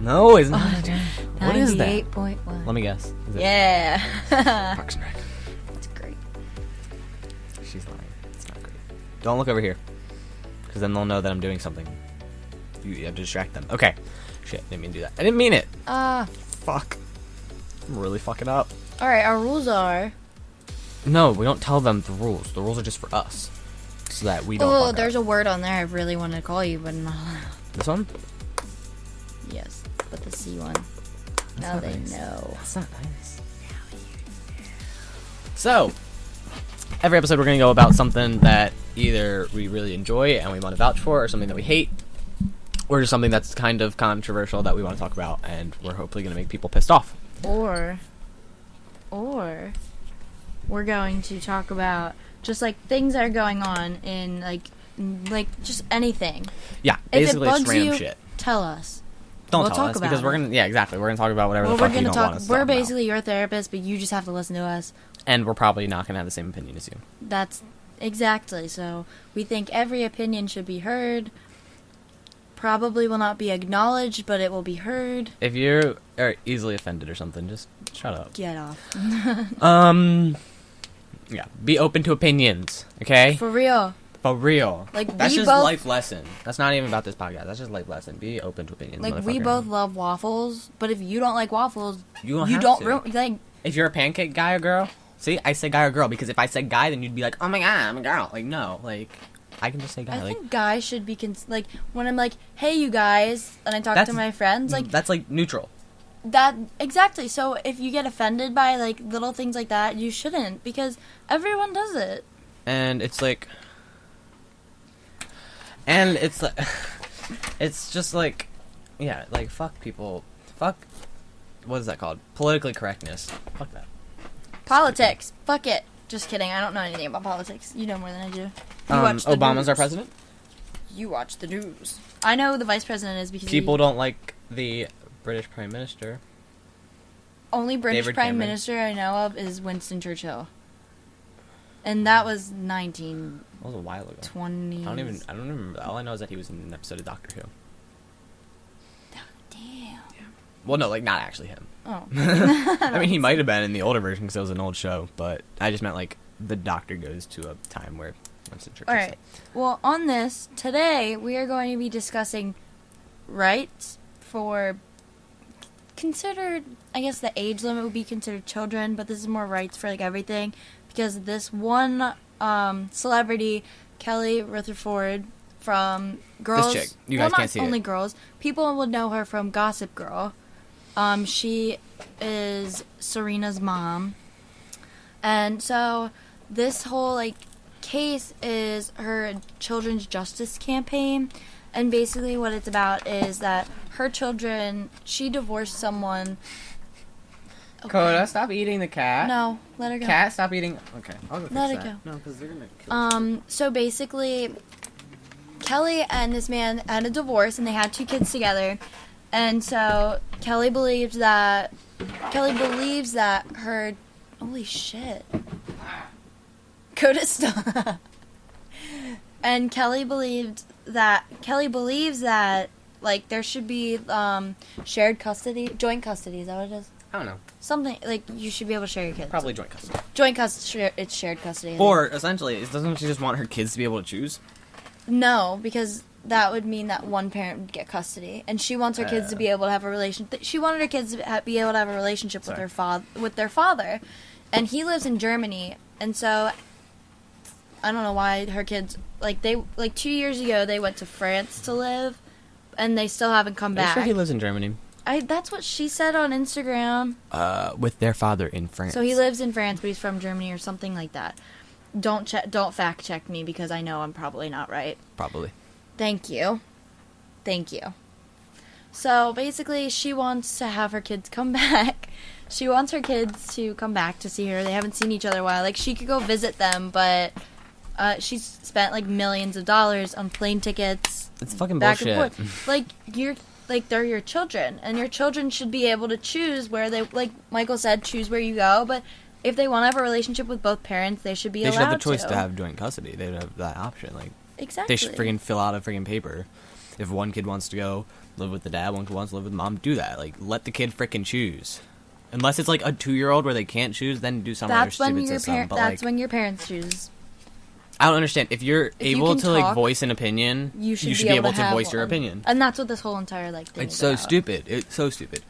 No, it's not. What is that? 98.1. Let me guess. Is it Yeah. Parks and Rec? That's great. She's lying. It's not great. Don't look over here. Because then they'll know that I'm doing something. You have to distract them. Okay. Shit, didn't mean to do that. I didn't mean it. Fuck. I'm really fucking up. Alright, our rules are... No, we don't tell them the rules. The rules are just for us. So that we don't fuck up. There's a word on there I really wanted to call you, but not. This one? Yes, but the C one. Now not they nice. know. That's not nice. So, every episode we're going to go about something that either we really enjoy and we want to vouch for, or something that we hate, or just something that's kind of controversial that we want to talk about, and we're hopefully going to make people pissed off. Or we're going to talk about just like things that are going on in like just anything. Yeah, If it basically it's bugs random you, shit. tell us. Don't we'll tell talk us, about because we're it. going to, yeah, exactly, we're going to talk about whatever Well, the we're fuck you gonna don't want us to We're talk about. basically your therapist, but you just have to listen to us. And we're probably not going to have the same opinion as you. That's exactly. So we think every opinion should be heard. Probably will not be acknowledged, but it will be heard. If you are easily offended or something, just shut up. Get off. Yeah, be open to opinions, okay? For real. For real. Like, that's we just both- life lesson. That's not even about this podcast. That's just life lesson. Be open to opinions. Like, we motherfucker. both love waffles, but if you don't like waffles, You don't you have don't to. like. If you're a pancake guy or girl, see, I say guy or girl because if I said guy, then you'd be like, oh my god, I'm a girl. Like, no, like, I can just say guy. I like, think guys should be like when I'm like, hey, you guys, and I talk to That's- my friends, like that's like neutral. that exactly. So if you get offended by like little things like that, you shouldn't because everyone does it. And it's like, it's just like, yeah, like fuck people, fuck, what is that called? Politically correctness. Fuck that. Politics. Fuck it. Just kidding. I don't know anything about politics. You know more than I do. You watch the Obama's news. our president. You watch the news. I know who the vice president is because People don't like the British Prime Minister. only British David prime Cameron. minister I know of is Winston Churchill, and that was 1920s. That was a while ago. I don't even remember. All I know is that he was in an episode of Doctor Who. Damn. Well, no, like not actually him. Oh. I mean, he might have been in the older version because it was an old show, but I just meant like the Doctor goes to a time where Winston Churchill. All right. Well, on this today, we are going to be discussing rights for considered. I guess the age limit would be considered children, but this is more rights for like everything because this one celebrity, Kelly Rutherford from Girls. This chick. You guys not can't see only it. girls. People would know her from Gossip Girl. She is Serena's mom, and so this whole like case is her children's justice campaign, and basically what it's about is that her children, she divorced someone. Coda, stop eating the cat. No, let her go. Cat, stop eating. Okay, I'll go fix Let it that. go. No, because they're gonna kill So basically, Kelly and this man had a divorce, and they had 2 kids together. And so Kelly believes that her holy shit. Coda stop. And Kelly believes that like there should be shared custody, joint custody. Is that what it is? I don't know. Something like you should be able to share your kids. Probably joint custody. Joint custody. It's shared custody. I think. Or essentially, doesn't she just want her kids to be able to choose? No, because that would mean that one parent would get custody, and she wants her kids to be able to have a relation. She wanted her kids to be able to have a relationship with their father, and he lives in Germany, and so I don't know why her kids 2 years ago they went to France to live, and they still haven't come Are you back. sure he lives in Germany? That's what she said on Instagram. With their father in France. So he lives in France, but he's from Germany or something like that. Don't fact check me because I know I'm probably not right. Probably. Thank you. So basically, she wants to have her kids come back. She wants her kids to come back to see her. They haven't seen each other in a while. Like, she could go visit them, but she's spent like millions of dollars on plane tickets. It's fucking back bullshit. and forth. They're your children, and your children should be able to choose where they, like Michael said, choose where you go. But if they want to have a relationship with both parents, they should be allowed to. They should have the choice to have joint custody. They would have that option. Like, Exactly. they should freaking fill out a freaking paper. If one kid wants to go live with the dad, one kid wants to live with mom, do that. Like, let the kid frickin' choose. Unless it's like a 2-year-old where they can't choose, then do some other stupid system. But that's when your parents choose. I don't understand. If you're able to like voice an opinion, you should be able to voice your opinion. And that's what this whole entire like thing is about. So stupid. It's so stupid.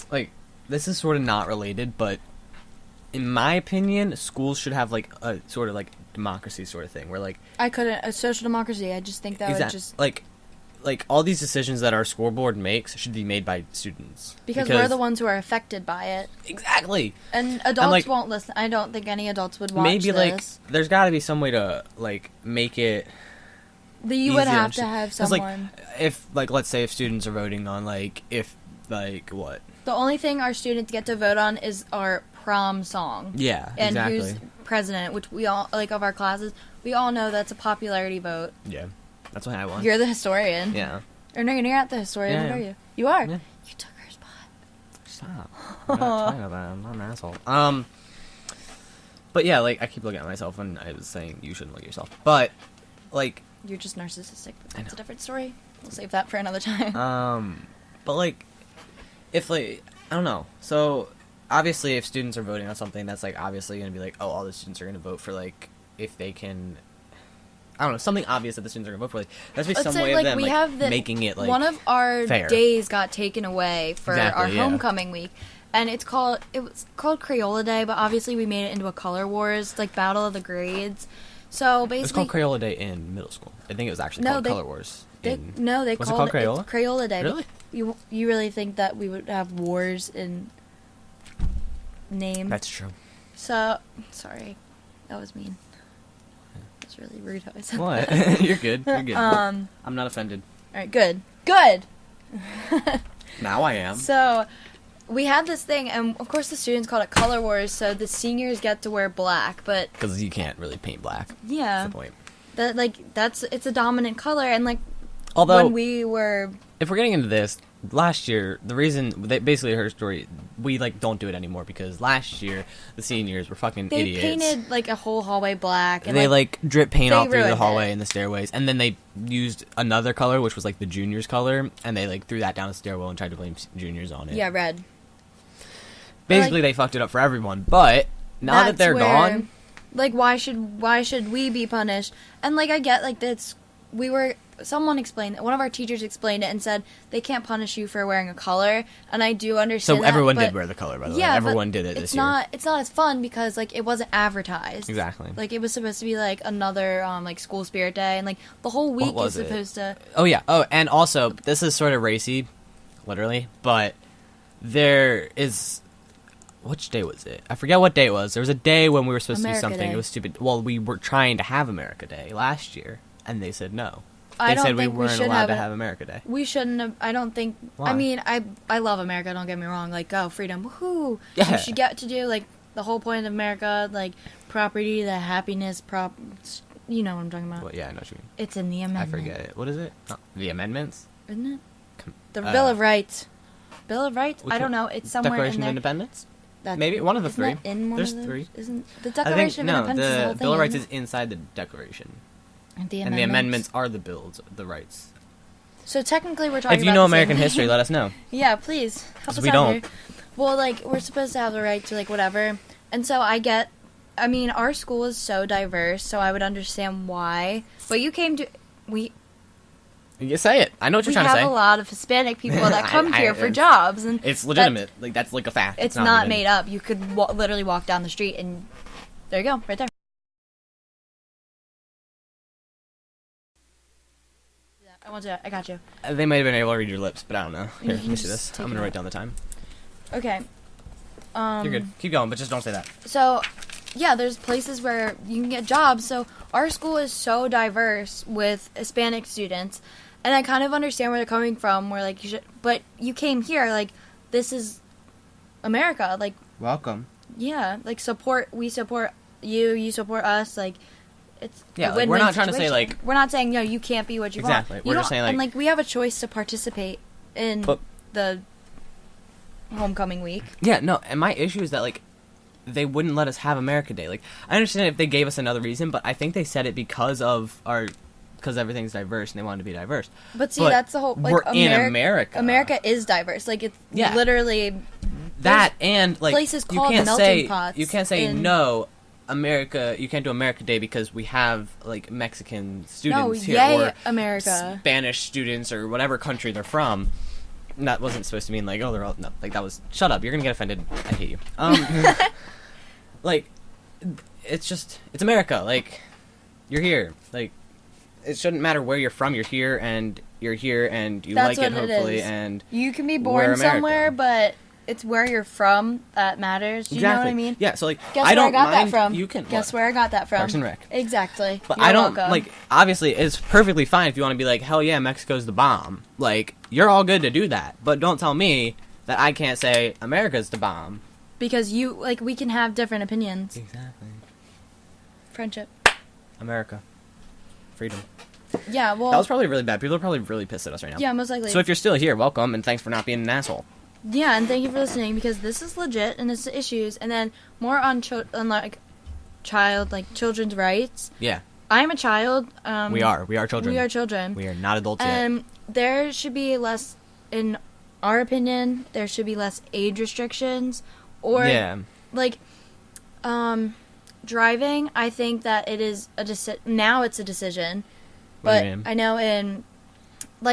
Like, this is sort of not related, but in my opinion, schools should have like a sort of like democracy sort of thing where like a social democracy. I just think that would just like all these decisions that our school board makes should be made by students because we're the ones who are affected by it. Exactly. And adults won't listen. I don't think any adults would watch maybe this. Like there's got to be some way to like make it. You would have to have someone. Like, if like let's say if students are voting on like if like what. The only thing our students get to vote on is our prom song. Yeah, and exactly. who's president, which we all like of our classes. We all know that's a popularity vote. Yeah. That's what I want. You're the historian. Yeah. Or no, you're not the historian. What are you? You are. Yeah. You took her spot. Stop. I'm not talking about that. I'm not an asshole. But yeah, like I keep looking at myself when I was saying you shouldn't look at yourself. But like you're just narcissistic. That's a different story. We'll save that for another time. But like if like I don't know. So obviously if students are voting on something that's like obviously going to be like, oh, all the students are going to vote for like if they can I don't know, something obvious that the students are going to vote for. Like, that's be some way of them like, making it, like, one of our fair. Days got taken away for our homecoming week. And it was called Crayola Day, but obviously we made it into a Color Wars, like, Battle of the Grades. So, basically... It was called Crayola Day in middle school. I think it was actually called Color Wars. They called it Crayola Day. Really? You really think that we would have wars in name? That's true. So, sorry. That was mean. It's really rude how I said what? That. You're good. You're good. I'm not offended. All right, good. Good. Now I am. So, we had this thing, and of course the students called it Color Wars, so the seniors get to wear black, but... Because you can't really paint black. Yeah. That's the point. It's a dominant color, and, like, although, when we were... If we're getting into this, last year, the reason... Basically, her story, we, like, don't do it anymore, because last year, the seniors were fucking idiots. They painted, like, a whole hallway black. And they, like, drip paint all through the hallway it. and the stairways, and then they used another color, which was, like, the juniors' color, and they, like, threw that down the stairwell and tried to blame juniors on it. Yeah, red. Basically, they fucked it up for everyone, but now that they're gone... Like, why should we be punished? And, like, I get, like, someone explained it. One of our teachers explained it and said they can't punish you for wearing a color, and I do understand. So everyone did wear the color, by the way. Everyone did it this year. It's not as fun because like it wasn't advertised. Exactly. Like it was supposed to be like another like school spirit day, and like the whole week is supposed to. Oh yeah. Oh, and also this is sort of racy, literally, but there is. Which day was it? I forget what day it was. There was a day when we were supposed to do something. Day. It was stupid. Well, we were trying to have America Day last year, and they said no. They said we weren't allowed to have America Day. We shouldn't have. I don't think. Why? I mean, I love America. Don't get me wrong. Like, go freedom, woohoo! Yeah. You should get to do like the whole point of America, like property, the happiness, You know what I'm talking about? Well, yeah, I know what you mean. It's in the amendment. I forget it. What is it? Oh, the amendments? Isn't it? The Bill of Rights. Bill of Rights? I don't know. It's somewhere Declaration in there. of Independence? Maybe one of the three. There's three. Isn't the Declaration of Independence? No, the whole Bill of thing, Rights is inside the Declaration. And the amendments are the bills, the rights. So technically, we're talking. If you know American history, let us know. Yeah, please help us out here. Well, like we're supposed to have the right to like whatever, and so I mean, our school is so diverse, so I would understand why. But you came to You say it. I know what you're trying to say. We have a lot of Hispanic people that come here for jobs, and it's legitimate. Like that's like a fact. It's not made up. You could literally walk down the street, and there you go, right there. I got you. They might have been able to read your lips, but I don't know. Here, let me see this. I'm gonna write down the time. Okay. You're good. Keep going, but just don't say that. So, yeah, there's places where you can get jobs. So our school is so diverse with Hispanic students, and I kind of understand where they're coming from. Where like but you came here, like this is America, like welcome. Yeah, like we support you, you support us, like. It's like, we're not trying to say like we're not saying no, you can't be what you want. Exactly. We're just saying like and like we have a choice to participate in the homecoming week. Yeah, no, and my issue is that like they wouldn't let us have America Day. Like I understand if they gave us another reason, but I think they said it because of our because everything's diverse and they want to be diverse. But see, that's the whole. Like, we're in America. America is diverse. Like it's literally that, and like places called melting pots. You can't say no. America, you can't do America Day because we have like Mexican students here, or America, Spanish students, or whatever country they're from. And that wasn't supposed to mean like, oh, they're all, no, like that was, shut up, you're gonna get offended, I hate you. Like, it's America, like, you're here, like, it shouldn't matter where you're from, you're here and you That's like it, what hopefully, is. and you can be born somewhere, but it's where you're from that matters. You know what I mean? Yeah, so like, guess I don't where I got mind, that from. you can, guess where I got that from. Parks and Rec. Exactly. But You're I don't, welcome. like, obviously, it's perfectly fine if you want to be like, hell yeah, Mexico's the bomb. Like, you're all good to do that. But don't tell me that I can't say America's the bomb. Because we can have different opinions. Exactly. Friendship. America. Freedom. Yeah, well... That was probably really bad. People are probably really pissed at us right now. Yeah, most likely. So if you're still here, welcome, and thanks for not being an asshole. Yeah, and thank you for listening, because this is legit, and it's issues, and then more on children's rights. Yeah. I'm a child. We are children. We are children. We are not adults yet. And there should be less, in our opinion, there should be less age restrictions, or, driving, I think that it is now it's a decision, but I know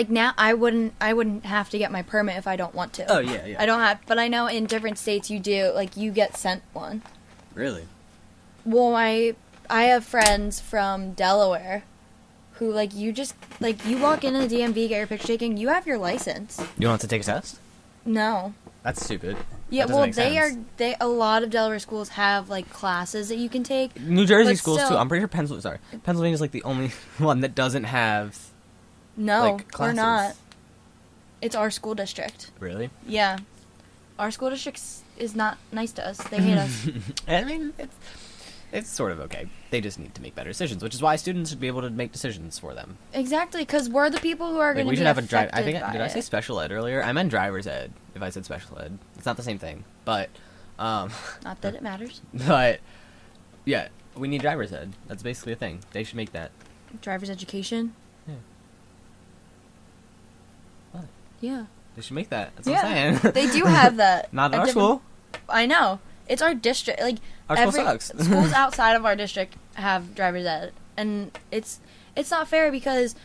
now I wouldn't have to get my permit if I don't want to. Oh, yeah. I don't have, but I know in different states you do, you get sent one. Really? Well, I have friends from Delaware who, you walk into the DMV, get your picture taken, you have your license. You don't have to take a test? No. That's stupid. Yeah, well, a lot of Delaware schools have, classes that you can take. New Jersey schools, too. I'm pretty sure Pennsylvania's, the only one that doesn't have... No, classes. we're not. It's our school district. Really? Yeah. Our school district is not nice to us. They hate us. I mean, it's sort of okay. They just need to make better decisions, which is why students should be able to make decisions for them. Exactly, because we're the people who are going to be affected by it. Did I say special ed earlier? I meant driver's ed, if I said special ed. It's not the same thing, but... not that it matters. But, yeah, we need driver's ed. That's basically a thing. They should make that. Driver's education? Yeah. What? Yeah. They should make that. That's what I'm saying. They do have that. Not in our school. I know. It's our district. Our school sucks. Schools outside of our district have driver's ed. And it's not fair because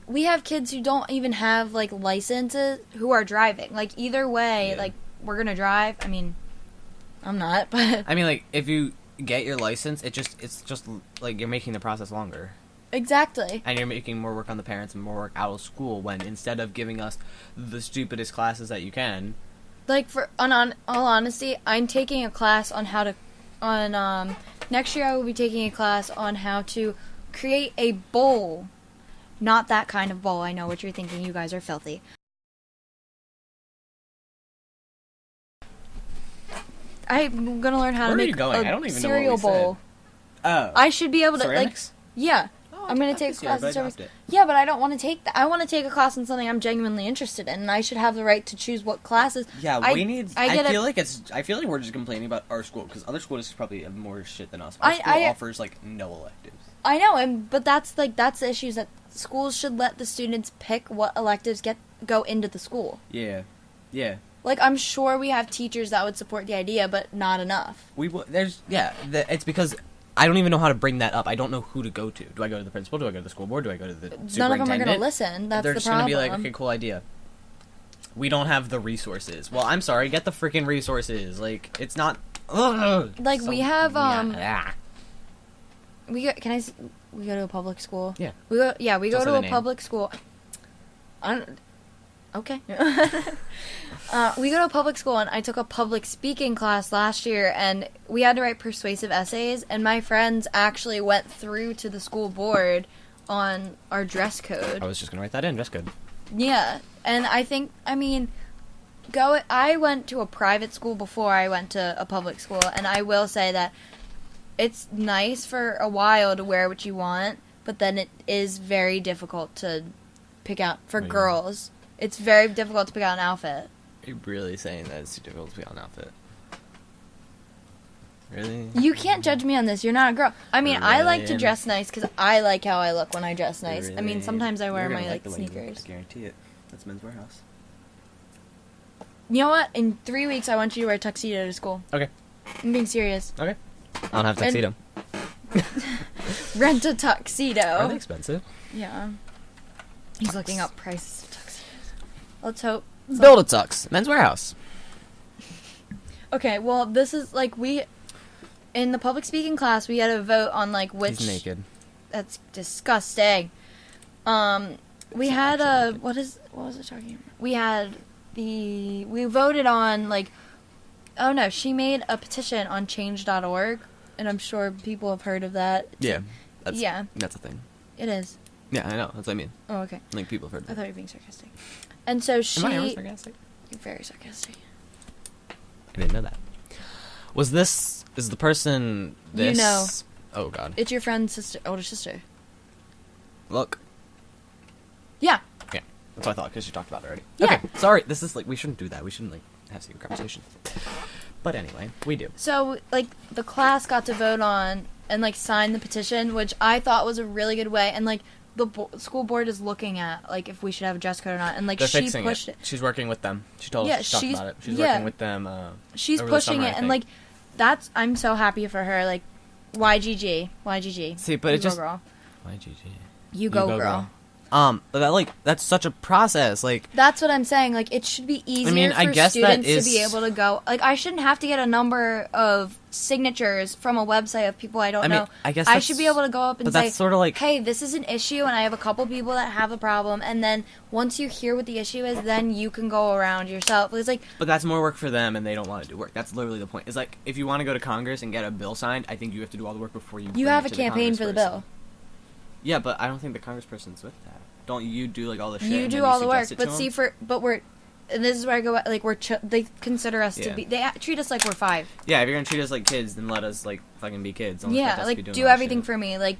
we have kids who don't even have, licenses who are driving. Either way, we're going to drive. I mean, I'm not, but... I mean, if you get your license, it's just you're making the process longer. Exactly. And you're making more work on the parents and more work out of school when instead of giving us the stupidest classes that you can... for all honesty, I'm taking a class on how to... next year I will be taking a class on how to create a bowl. Not that kind of bowl. I know what you're thinking. You guys are filthy. I'm gonna learn how to make a cereal bowl. Oh. I should be able to, ceramics? Yeah. I'm going to take a class in ceramics. Yeah, but I don't want to take that. I want to take a class in something I'm genuinely interested in, and I should have the right to choose what classes. Yeah, I feel like we're just complaining about our school, because other schools probably have more shit than us. Our school offers, no electives. I know, but that's the issues that schools should let the students pick what electives go into the school. Yeah. Yeah. I'm sure we have teachers that would support the idea, but not enough. It's because I don't even know how to bring that up. I don't know who to go to. Do I go to the principal? Do I go to the school board? Do I go to the superintendent? None of them are going to listen. That's They're the just problem. going to be okay, cool idea. We don't have the resources. Well, I'm sorry. Get the freaking resources. It's not... we have, Yeah. we go to a public school? Yeah. We go to a public school. Okay. We go to a public school, and I took a public speaking class last year, and we had to write persuasive essays, and my friends actually went through to the school board on our dress code. I was just going to write that in, dress code. Yeah, and I went to a private school before I went to a public school, and I will say that it's nice for a while to wear what you want, but then it is very difficult to pick out for girls. It's very difficult to pick out an outfit. Are you really saying that it's too difficult to pick out an outfit? Really? You can't judge me on this. You're not a girl. I mean, I like to dress nice because I like how I look when I dress nice. I mean, sometimes I wear my sneakers. I guarantee it. That's Men's Warehouse. You know what? In 3 weeks, I want you to wear a tuxedo to school. Okay. I'm being serious. Okay. I don't have a tuxedo. Rent a tuxedo. Are they expensive? Yeah. He's looking up prices of tuxedos. Let's hope. Build a tux. Men's Warehouse. Okay, well, this is, like, in the public speaking class, we had a vote on, like, which... He's naked. That's disgusting. We had what was I talking about? We voted on, like, oh no, she made a petition on change.org, and I'm sure people have heard of that. Yeah. That's a thing. It is. Yeah, I know. That's what I mean. Oh, okay. Like, people have heard of it. I thought you were being sarcastic. And so she... Am I ever sarcastic? You're very sarcastic. I didn't know that. Is the person this... You know. Oh, God. It's your friend's older sister. Look. Yeah. Yeah. That's what I thought, because you talked about it already. Yeah. Okay, sorry. This is, like, we shouldn't do that. We shouldn't, like, have secret conversation. But anyway, we do. So, like, the class got to vote on and, like, sign the petition, which I thought was a really good way. And, like, the school board is looking at, like, if we should have a dress code or not. And, like, she pushed it. She's working with them. She told us, she talked about it. She's working with them, she's over pushing the summer, it, and, like, I'm so happy for her. Like, YGG. See, but it just... Girl. YGG. You go, girl. But that's such a process, like... That's what I'm saying, like, it should be easier for students to be able to go... Like, I shouldn't have to get a number of signatures from a website of people I don't know. I guess I should be able to go up and say, sort of like... hey, this is an issue, and I have a couple people that have a problem, and then once you hear what the issue is, then you can go around yourself. It's like... But that's more work for them, and they don't want to do work. That's literally the point. It's like, if you want to go to Congress and get a bill signed, I think you have to do all the work before you... You have a campaign for the bill. Yeah, but I don't think the congressperson's with that. Don't you do, like, all the shit? You do all the work, but see, and this is where I go, like, they consider us to be, they treat us like we're 5. Yeah, if you're gonna treat us like kids, then let us, like, fucking be kids. Don't yeah, like, do everything for me, like,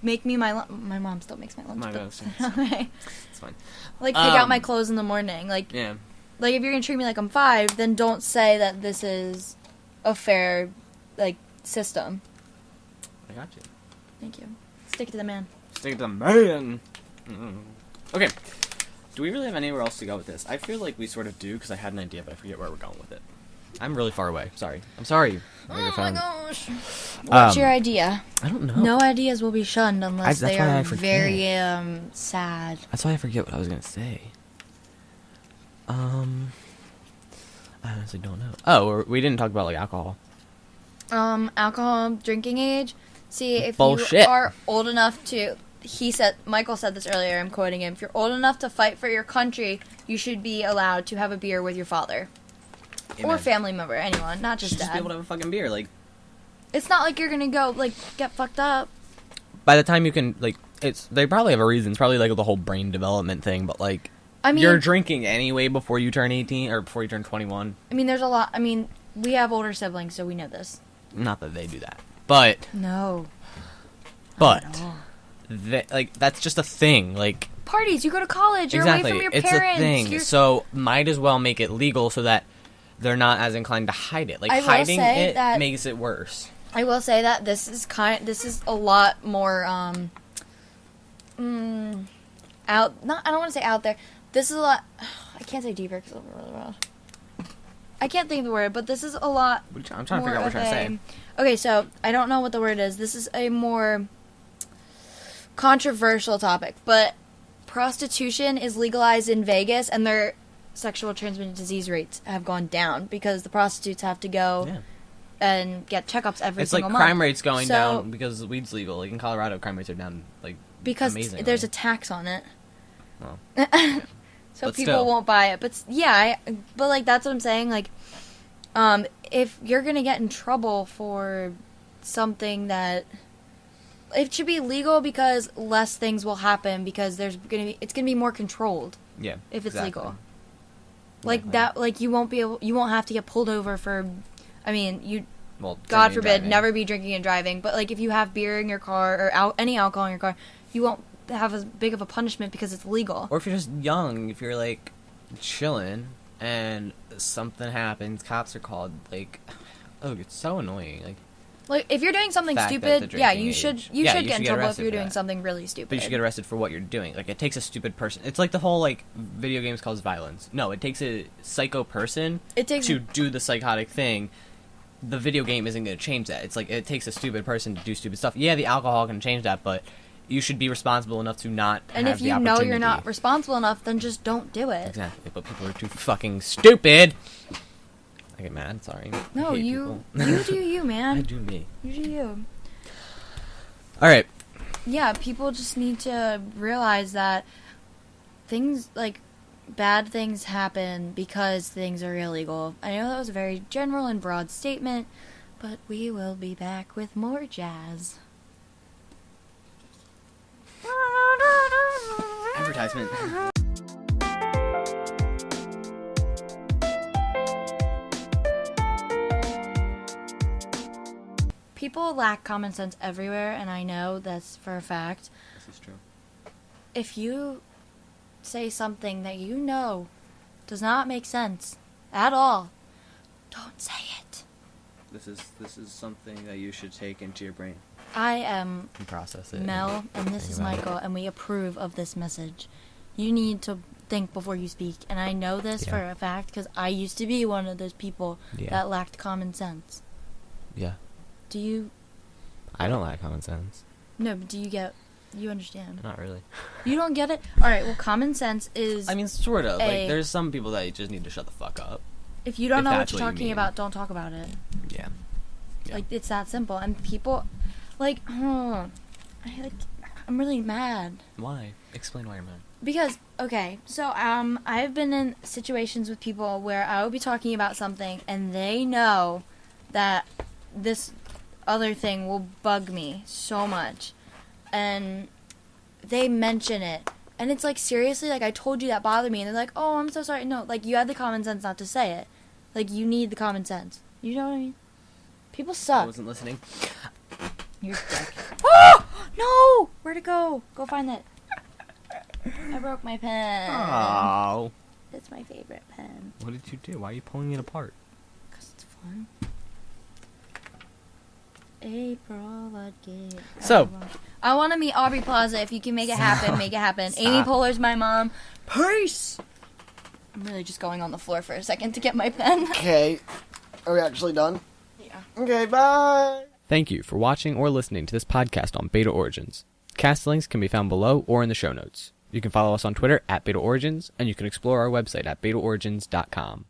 make me my mom still makes my lunch. My God, okay. It's fine. Like, pick out my clothes in the morning, like, yeah. Like, if you're gonna treat me like I'm 5, then don't say that this is a fair, like, system. I got you. Thank you. Stick to the man. Stick to the man! Okay. Do we really have anywhere else to go with this? I feel like we sort of do, because I had an idea, but I forget where we're going with it. I'm really far away. Sorry. I'm sorry. Oh my gosh. What's your idea? I don't know. No ideas will be shunned unless they are very sad. That's why I forget what I was going to say. I honestly don't know. Oh, we didn't talk about, like, alcohol. Alcohol drinking age. See, if Bullshit. You are old enough to... Michael said this earlier, I'm quoting him, if you're old enough to fight for your country, you should be allowed to have a beer with your father. Amen. Or family member, anyone, not just dad. Just be able to have a fucking beer, like... It's not like you're gonna go, like, get fucked up. By the time you can, like, they probably have a reason. It's probably, like, the whole brain development thing, but, like... I mean... You're drinking anyway before you turn 18, or before you turn 21. I mean, there's a lot... I mean, we have older siblings, so we know this. Not that they do that, but... No. But... that's just a thing, like... Parties, you go to college, you're away from your parents. It's a thing, so might as well make it legal so that they're not as inclined to hide it. Like, hiding it makes it worse. I will say that this is a lot more, I don't want to say out there. This is a lot, I can't say deeper because it'll be really loud. I can't think of the word, but this is a lot... I'm trying to figure out what you're trying to say. Okay, so, I don't know what the word is. This is a more... controversial topic, but prostitution is legalized in Vegas, and their sexual transmitted disease rates have gone down because the prostitutes have to go and get checkups every single month. It's like crime rates going down because weed's legal. Like in Colorado, crime rates are down because amazingly. There's a tax on it. Well, so people won't buy it. But but like that's what I'm saying. Like, if you're gonna get in trouble for something that. It should be legal because less things will happen because it's gonna be more controlled. Yeah. If it's legal. Like that, like you won't have to get pulled over for, I mean, God forbid, never be drinking and driving. But like if you have beer in your car or any alcohol in your car, you won't have as big of a punishment because it's legal. Or if you're just young, if you're like chilling and something happens, cops are called. Like, Oh, it's so annoying. Like, if you're doing something stupid, you should get in trouble if you're doing something really stupid. But you should get arrested for what you're doing. Like, it takes a stupid person. It's like the whole, like, video games cause violence. No, it takes a psycho person to do the psychotic thing. The video game isn't going to change that. It's like, it takes a stupid person to do stupid stuff. Yeah, the alcohol can change that, but you should be responsible enough to not have the opportunity. And if you know you're not responsible enough, then just don't do it. Exactly, but people are too fucking stupid! I get mad, sorry. No, you do you, man. I do me. You do you. Alright. Yeah, people just need to realize that things, like, bad things happen because things are illegal. I know that was a very general and broad statement, but we will be back with more jazz. Advertisement. People lack common sense everywhere, and I know that's for a fact. This is true. If you say something that you know does not make sense at all, don't say it. This is something that you should take into your brain. I am and process it. Mel, and this is Michael, and we approve of this message. You need to think before you speak, and I know this for a fact because I used to be one of those people that lacked common sense. Yeah. Do you? I don't lack common sense. No, but you understand? Not really. You don't get it? Alright, well, common sense is... I mean, sort of. Like, there's some people that you just need to shut the fuck up. If you don't know what you're talking about, don't talk about it. Yeah. Like, it's that simple. And people... Like, I'm really mad. Why? Explain why you're mad. Because, okay, so, I've been in situations with people where I will be talking about something, and they know that this other thing will bug me so much. And they mention it. And it's like, seriously, like, I told you that bothered me. And they're like, oh, I'm so sorry. No, like, you had the common sense not to say it. Like, you need the common sense. You know what I mean? People suck. I wasn't listening. You're sick. Oh! No! Where'd it go? Go find it. I broke my pen. Oh. It's my favorite pen. What did you do? Why are you pulling it apart? Because it's fun. April, what gave? So, I want to meet Aubrey Plaza. If you can make it happen, make it happen. Amy Poehler's my mom. Peace! I'm really just going on the floor for a second to get my pen. Okay. Are we actually done? Yeah. Okay, bye! Thank you for watching or listening to this podcast on Beta Origins. Cast links can be found below or in the show notes. You can follow us on Twitter at Beta Origins, and you can explore our website at betaorigins.com.